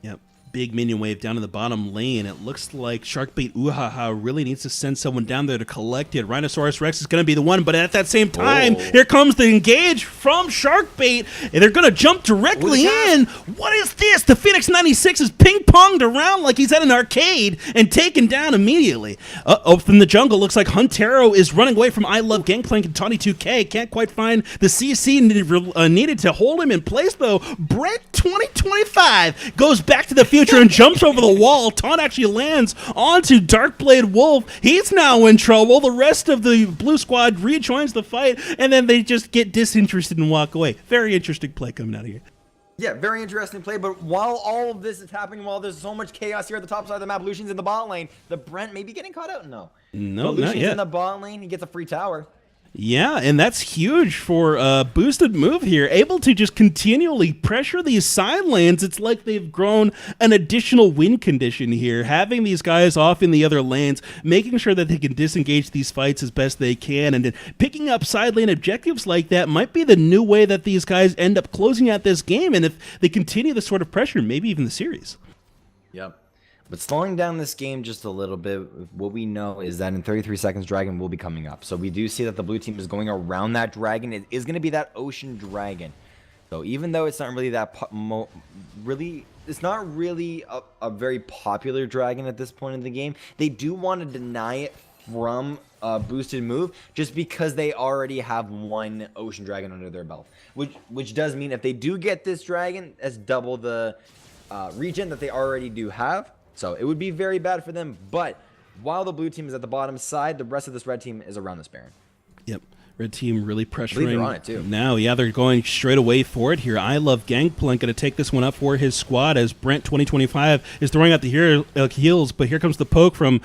Yep. Big minion wave down in the bottom lane. It looks like Sharkbait Oohaha really needs to send someone down there to collect it. Rhinoceros Rex is going to be the one, but at that same time, here comes the engage from Sharkbait, and they're going to jump directly in. What is this? The Phoenix 96 is ping-ponged around like he's at an arcade and taken down immediately. From the jungle, looks like Huntero is running away from I Love Gangplank and Toddy2K. Can't quite find the CC needed to hold him in place, though. Brent 2025 goes back to the future and jumps over the wall. Taunt actually lands onto Darkblade Wolf. He's now in trouble. The rest of the blue squad rejoins the fight, and then they just get disinterested and walk away. Very interesting play coming out of here. Yeah, very interesting play, but while all of this is happening, while there's so much chaos here at the top side of the map, Lucian's in the bot lane. The Brent may be getting caught out? No, not Lucian's yet. in the bot lane. He gets a free tower. Yeah, and that's huge for a boosted move here. Able to just continually pressure these side lanes. It's like they've grown an additional win condition here, having these guys off in the other lanes, making sure that they can disengage these fights as best they can, and then picking up side lane objectives like that might be the new way that these guys end up closing out this game, and if they continue this sort of pressure, maybe even the series. Yep. But slowing down this game just a little bit, what we know is that in 33 seconds, Dragon will be coming up. So we do see that the blue team is going around that Dragon. It is going to be that Ocean Dragon. So even though it's not really that it's not really a very popular Dragon at this point in the game, they do want to deny it from a boosted move just because they already have one Ocean Dragon under their belt. Which does mean if they do get this Dragon, that's double the regen that they already do have. So it would be very bad for them, but while the blue team is at the bottom side, the rest of this red team is around this Baron. Yep. Red team really pressuring. I believe they're on it too. Now, yeah, they're going straight away for it here. I Love Gangplank going to take this one up for his squad as Brent 2025 is throwing out the heels, but here comes the poke from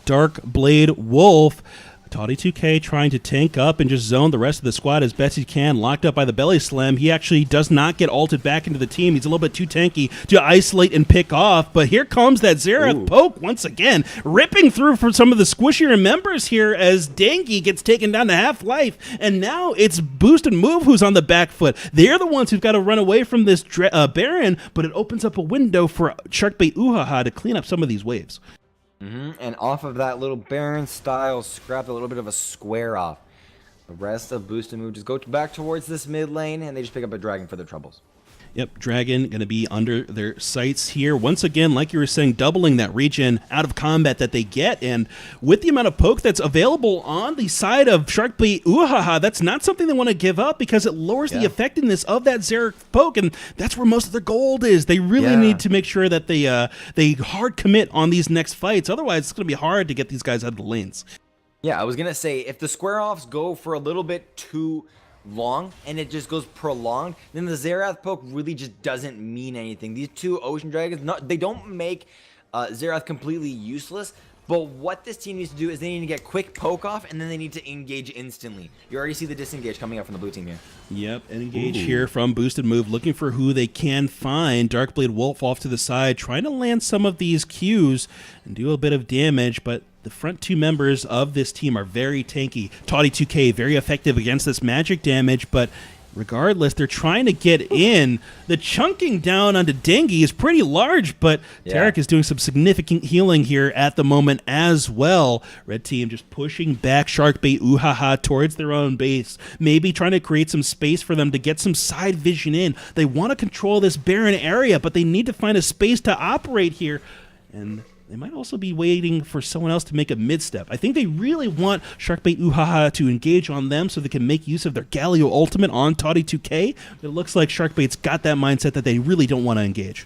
Darkblade Wolf. Toddy2K trying to tank up and just zone the rest of the squad as best he can. Locked up by the belly slam. He actually does not get ulted back into the team. He's a little bit too tanky to isolate and pick off. But here comes that Xerath poke once again, ripping through for some of the squishier members here as Dangy gets taken down to half-life. And now it's Boost and Move who's on the back foot. They're the ones who've got to run away from this Baron, but it opens up a window for Sharkbait Oohaha to clean up some of these waves. And off of that little Baron style scrapped a little bit of a square off. The rest of Boost and Move just go back towards this mid lane, and they just pick up a dragon for their troubles. Yep, Dragon going to be under their sights here. Once again, like you were saying, doubling that regen out of combat that they get. And with the amount of poke that's available on the side of Sharkbait Oohaha, that's not something they want to give up because it lowers the effectiveness of that Xerath poke. And that's where most of their gold is. They really need to make sure that they hard commit on these next fights. Otherwise, it's going to be hard to get these guys out of the lanes. Yeah, I was going to say, if the square offs go for a little bit too long and it just goes prolonged, then the Xerath poke really just doesn't mean anything. These two Ocean Dragons, they don't make Xerath completely useless, but what this team needs to do is they need to get quick poke off, and then they need to engage instantly. You already see the disengage coming up from the blue team here. Yep, and engage here from Boosted Move, looking for who they can find. Darkblade Wolf off to the side, trying to land some of these Qs and do a bit of damage, but the front two members of this team are very tanky. Toddy2K, very effective against this magic damage, but regardless, they're trying to get in. The chunking down onto Dengi is pretty large, but Tarek is doing some significant healing here at the moment as well. Red team just pushing back Sharkbait Oohaha towards their own base, maybe trying to create some space for them to get some side vision in. They want to control this barren area, but they need to find a space to operate here, and they might also be waiting for someone else to make a mid-step. I think they really want Sharkbait Oohaha to engage on them so they can make use of their Galio ultimate on Toddy2K. It looks like Sharkbait's got that mindset that they really don't want to engage.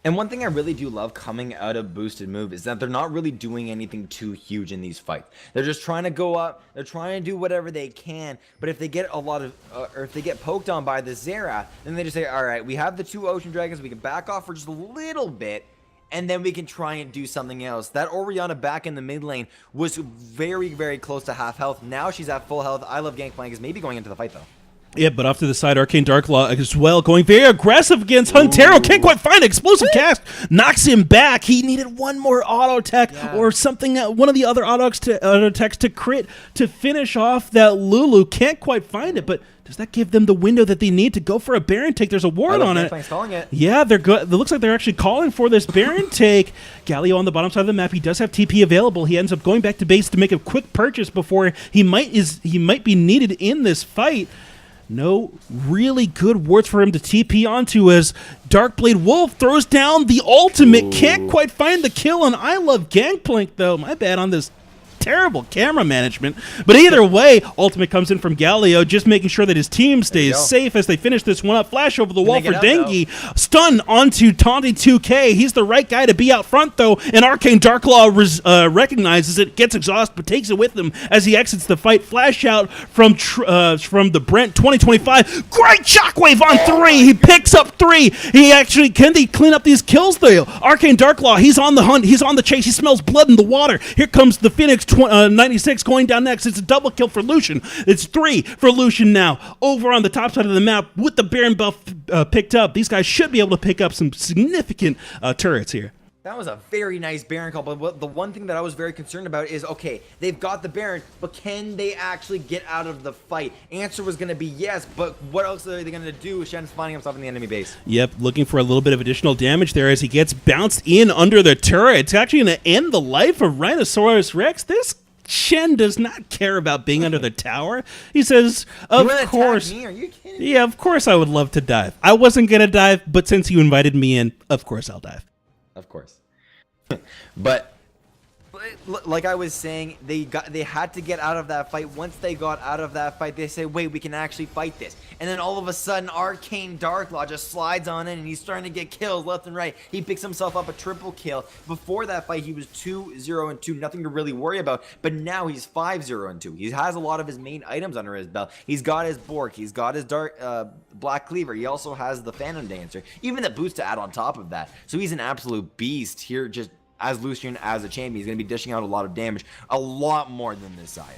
And one thing I really do love coming out of Boosted Move is that they're not really doing anything too huge in these fights. They're just trying to go up, they're trying to do whatever they can, but if they get a lot of, or if they get poked on by the Xerath, then they just say, all right, we have the two Ocean Dragons, we can back off for just a little bit, and then we can try and do something else. That Orianna back in the mid lane was very, very close to half health. Now she's at full health. I Love Gangplank is maybe going into the fight, though. Yeah, but off to the side, Arcane Darklaw as well, going very aggressive against Huntero. Can't quite find it. Explosive cast knocks him back. He needed one more auto attack or something, one of the other auto attacks to crit to finish off that Lulu. Can't quite find it, but does that give them the window that they need to go for a Baron take? There's a ward on it. Yeah, they're good. It looks like they're actually calling for this Baron take. Galio on the bottom side of the map. He does have TP available. He ends up going back to base to make a quick purchase before he might be needed in this fight. No really good wards for him to TP onto as Darkblade Wolf throws down the ultimate. Can't quite find the kill on I Love Gangplank, though. My bad on this terrible camera management. But either way, ultimate comes in from Galio, just making sure that his team stays safe as they finish this one up. Flash over the wall for Dengi. Stun onto Toddy2K. He's the right guy to be out front, though, and Arcane Darklaw recognizes it, gets exhausted, but takes it with him as he exits the fight. Flash out from the Brent 2025. Great shockwave on 3. He picks up 3. Can they clean up these kills, though? Arcane Darklaw, he's on the hunt. He's on the chase. He smells blood in the water. Here comes the Phoenix 96 going down next. It's a double kill for Lucian. It's 3 for Lucian now. Over on the top side of the map with the Baron buff picked up. These guys should be able to pick up some significant turrets here. That was a very nice Baron call, but the one thing that I was very concerned about is, okay, they've got the Baron, but can they actually get out of the fight? Answer was going to be yes, but what else are they going to do? Shen's finding himself in the enemy base. Yep, looking for a little bit of additional damage there as he gets bounced in under the turret. It's actually going to end the life of Rhinoceros Rex. This Shen does not care about being under the tower. He says, of course. Me? Are you kidding? Yeah, of course I would love to dive. I wasn't going to dive, but since you invited me in, of course I'll dive. Of course. But like I was saying, they had to get out of that fight. Once they got out of that fight, they say, wait, we can actually fight this. And then all of a sudden, Arcane Darklaw just slides on in, and he's starting to get kills left and right. He picks himself up a triple kill. Before that fight, he was 2-0-2, nothing to really worry about. But now he's 5-0-2. He has a lot of his main items under his belt. He's got his Bork. He's got his Black Cleaver. He also has the Phantom Dancer. Even the boost to add on top of that. So he's an absolute beast here, just as Lucian, as a champion. He's going to be dishing out a lot of damage, a lot more than this Xayah.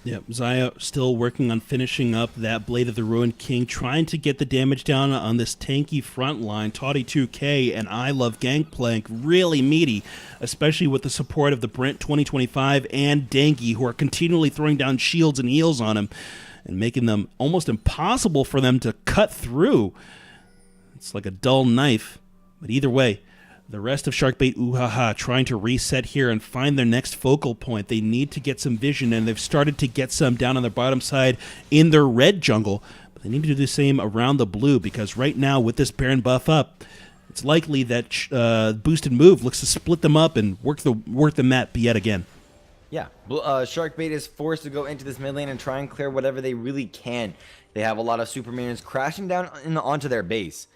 Yep, Xayah still working on finishing up that Blade of the Ruined King, trying to get the damage down on this tanky front line. Toddy2K and I Love Gangplank, really meaty, especially with the support of the Brent 2025 and Dengi, who are continually throwing down shields and heals on him and making them almost impossible for them to cut through. It's like a dull knife, but either way, The rest of Sharkbait Oohaha trying to reset here and find their next focal point. They need to get some vision, and they've started to get some down on their bottom side in their red jungle. But they need to do the same around the blue, because right now with this Baron buff up, it's likely that boosted move looks to split them up and work the map yet again. Yeah, Sharkbait is forced to go into this mid lane and try and clear whatever they really can. They have a lot of super minions crashing down onto their base.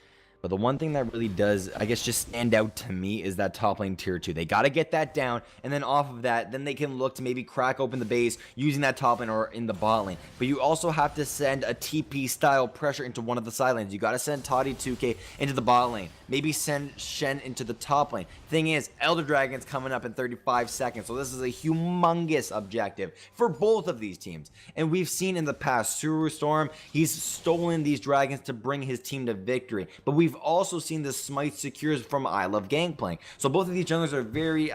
But the one thing that really does, I guess, just stand out to me is that top lane tier 2. They got to get that down, and then off of that, then they can look to maybe crack open the base using that top lane or in the bot lane. But you also have to send a TP-style pressure into one of the side lanes. You got to send Toddy 2K into the bot lane. Maybe send Shen into the top lane. Thing is, Elder Dragon's coming up in 35 seconds, so this is a humongous objective for both of these teams. And we've seen in the past, Suru Storm, he's stolen these dragons to bring his team to victory. But we've also seen the smite secures from I Love Gangplank. So both of these junglers are very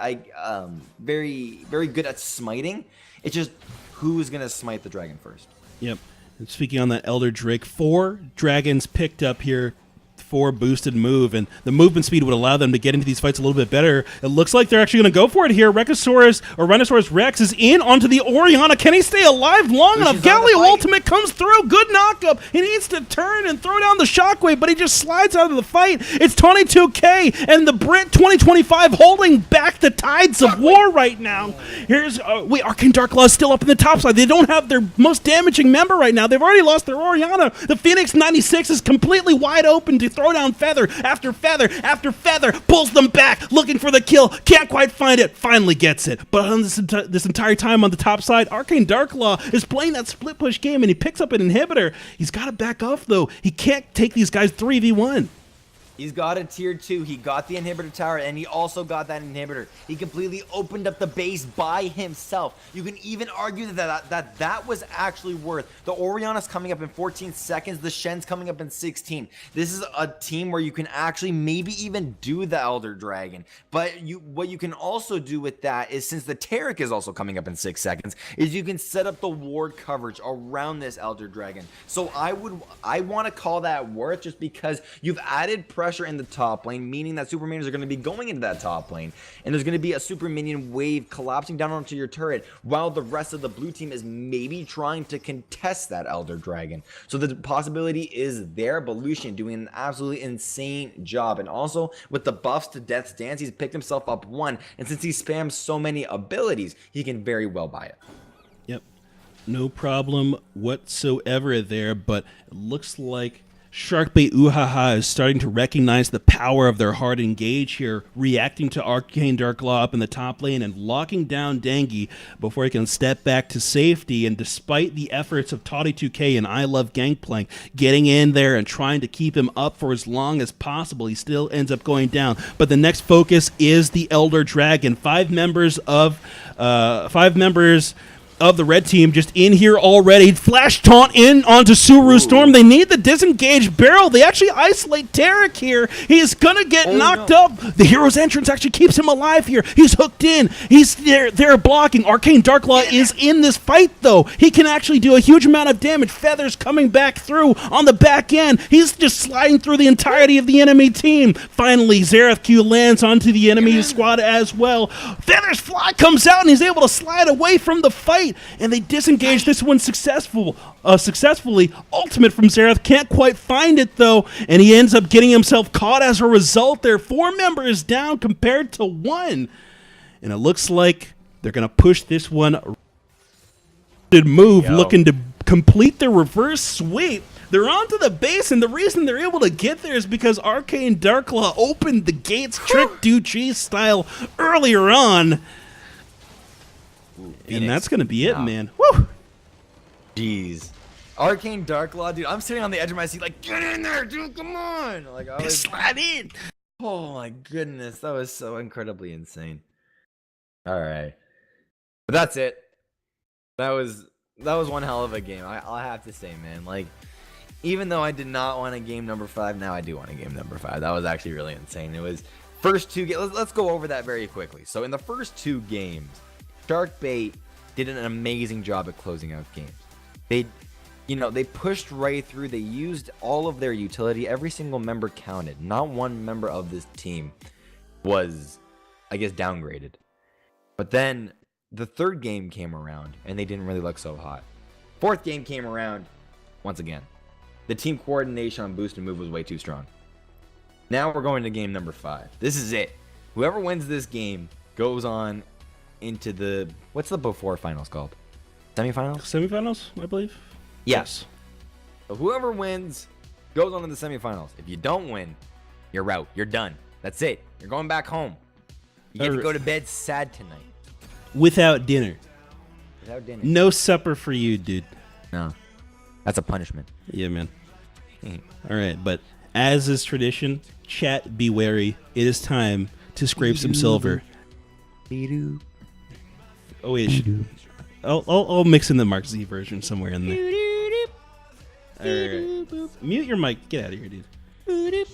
good at smiting. It's just who's gonna smite the dragon first. Yep. And speaking on that Elder Drake, 4 dragons picked up here. 4 boosted move, and the movement speed would allow them to get into these fights a little bit better. It looks like they're actually going to go for it here. Rhinosaurus Rex is in onto the Orianna. Can he stay alive long enough? Galileo ultimate comes through. Good knockup. He needs to turn and throw down the shockwave, but he just slides out of the fight. It's 22K and the Brit 2025 holding back the tides of war right now. Here's Arcane Darklaw is still up in the top side. They don't have their most damaging member right now. They've already lost their Orianna. The Phoenix 96 is completely wide open to throw down feather after feather after feather, pulls them back, looking for the kill, can't quite find it, finally gets it. But on this entire time on the top side, Arcane Darklaw is playing that split push game, and he picks up an inhibitor. He's got to back off, though. He can't take these guys 3v1. He's got a tier 2. He got the inhibitor tower, and he also got that inhibitor. He completely opened up the base by himself. You can even argue that was actually worth. The Orianna's coming up in 14 seconds. The Shen's coming up in 16. This is a team where you can actually maybe even do the Elder Dragon. But what you can also do with that is, since the Taric is also coming up in 6 seconds, is you can set up the ward coverage around this Elder Dragon. So I want to call that worth, just because you've added pressure in the top lane, meaning that super minions are going to be going into that top lane, and there's going to be a super minion wave collapsing down onto your turret, while the rest of the blue team is maybe trying to contest that Elder Dragon. So the possibility is there, but Lucian doing an absolutely insane job. And also with the buffs to Death's Dance, he's picked himself up 1, and since he spams so many abilities, he can very well buy it. Yep, no problem whatsoever there. But it looks like Sharkbait Oohaha is starting to recognize the power of their hard engage here, reacting to Arcane Darklaw up in the top lane and locking down Dangi before he can step back to safety. And despite the efforts of Toddy2K and I Love Gangplank getting in there and trying to keep him up for as long as possible, he still ends up going down. But the next focus is the Elder Dragon. 5 members of the red team just in here already. Flash taunt in onto Suru Storm. They need the disengaged barrel. They actually isolate Taric here. He's gonna get knocked up. The hero's entrance actually keeps him alive here. He's hooked in. He's there blocking. Arcane Darklaw is in this fight, though. He can actually do a huge amount of damage. Feathers coming back through on the back end. He's just sliding through the entirety of the enemy team. Finally, Xerath Q lands onto the enemy squad as well. Feathers Fly comes out, and he's able to slide away from the fight. And they disengage this one successfully. Ultimate from Xerath, can't quite find it, though, and he ends up getting himself caught as a result there. 4 members down compared to 1. And it looks like they're going to push this one. Looking to complete their reverse sweep. They're onto the base, and the reason they're able to get there is because Arcane Darklaw opened the gates Trick Duchy style earlier on. And that's going to be it, man. Woo! Jeez. Arcane Darklaw, dude, I'm sitting on the edge of my seat like, get in there, dude, come on! Like, I was... slide in! Oh my goodness, that was so incredibly insane. Alright. But that's it. That was one hell of a game, I'll have to say, man. Like, even though I did not want a game number 5, now I do want a game number 5. That was actually really insane. It was first 2 games. Let's go over that very quickly. So in the first 2 games, Sharkbait did an amazing job at closing out games. They pushed right through. They used all of their utility. Every single member counted. Not one member of this team was, I guess, downgraded. But then the third game came around, and they didn't really look so hot. Fourth game came around, once again. The team coordination on Boost and Move was way too strong. Now we're going to game number 5. This is it. Whoever wins this game goes on into the... What's the before finals called? Semifinals? Semifinals, I believe. Yes. So whoever wins goes on to the semifinals. If you don't win, you're out. You're done. That's it. You're going back home. You get to go to bed sad tonight. Without dinner. Without dinner. No supper for you, dude. No. That's a punishment. Yeah, man. All right, but as is tradition, chat, be wary. It is time to scrape some silver. Oh, wait. I'll mix in the Mark Z version somewhere in there. All right. Mute your mic. Get out of here, dude.